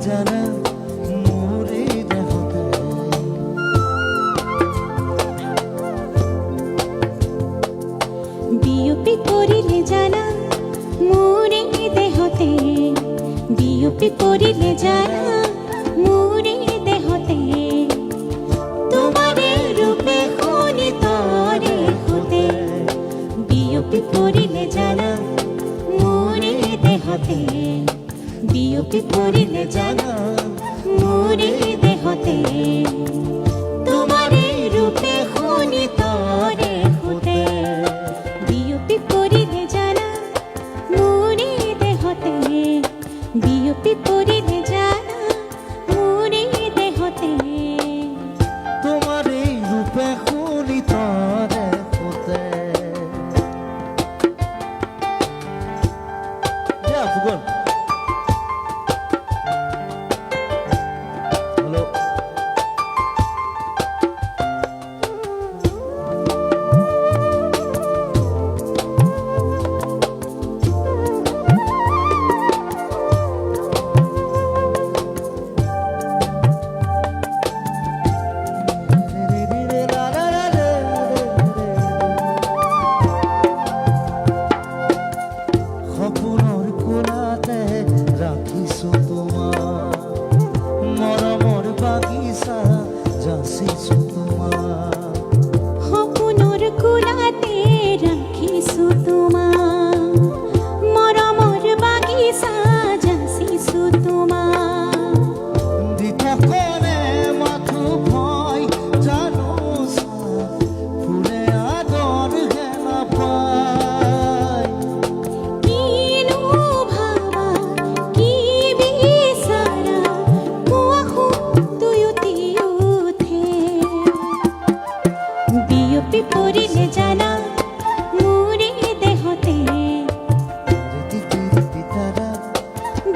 জানা মোরে দেহতে বিয়োপি করিলে জানা মোরে দেহতে বিয়োপি করিলে জানা মোরে দেহতে তোমারে রূপে খনিত রে হতে বিয়োপি করিলে জানা মোরে দেহতে বিয়োপি করিলে জানা মোরে দেহতে তোমারে রূপে খনিত রে হতে বিয়োপি করিলে জানা মোরে দেহতে বিয়োপি করিলে জানা মোরে দেহতে তোমার এই রূপে খনিত রে হতে ফুকন হ্যালো খপুনৰ কোলাতে ৰাখিছো তোমাক মৰমৰ বাগিচা যাচিছো তোমাক সপোনৰ কোলাতে ৰাখিছো তোমাক মৰমৰ বাগিচা যাচিছো তোমাক দিঠকৰে মাথো ভয় জানো ফুলে আদৰ হে নাপায় কিনো ভাবা কি বিচাৰা কোৱাহো দুয়োটি উঠে বিয়পি পৰিলে জানা মোৰে দেহতে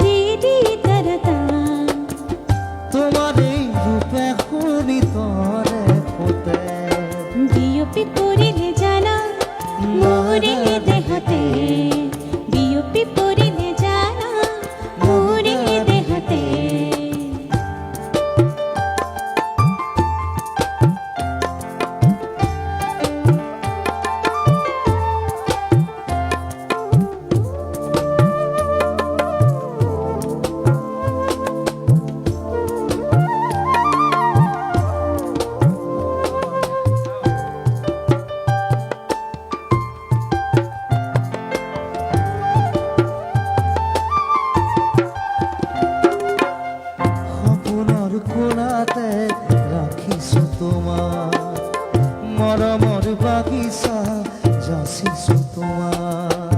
গিৰি তাৰাতা তোমাৰ এই ৰূপে খনিত ৰে হতে বিয়পি পৰিলে জানা মোৰে দেহতে বিয়পি পৰিলে জানা মোৰে দেহতে সপোনৰ কোলাতে ৰাখিছো তোমাক মৰমৰ বাগিচা যাচিছো তোমাক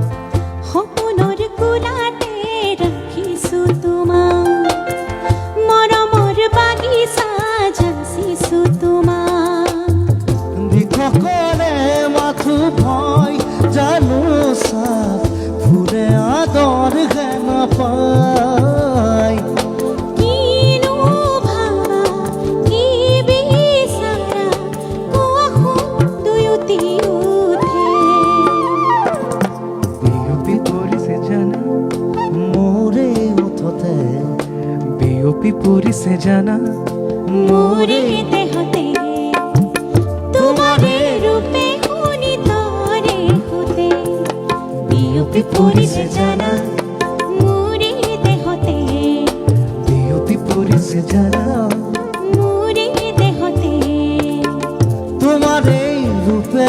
সপোনৰ কোলাতে ৰাখিছো তোমাক মৰমৰ বাগিচা যাচিছো তোমাক দিঠকৰে মাথো ভয় জানো চাপ ফুলে আদৰ হে নাপায় কিনো ভাবা কি বিচাৰা কোৱাহো দুয়োটি উঠে বিয়পি পৰিছে জানা মোৰে ওঠতে বিয়পি পৰিছে জানা মোৰে দেহতে তোমাৰে ৰূপে খনিত ৰে হতে বিয়পি পৰিছে জানা মোৰে দেহতে বিয়পি পৰিছে জানা মোৰে দেহতে তোমাৰ এই ৰূপে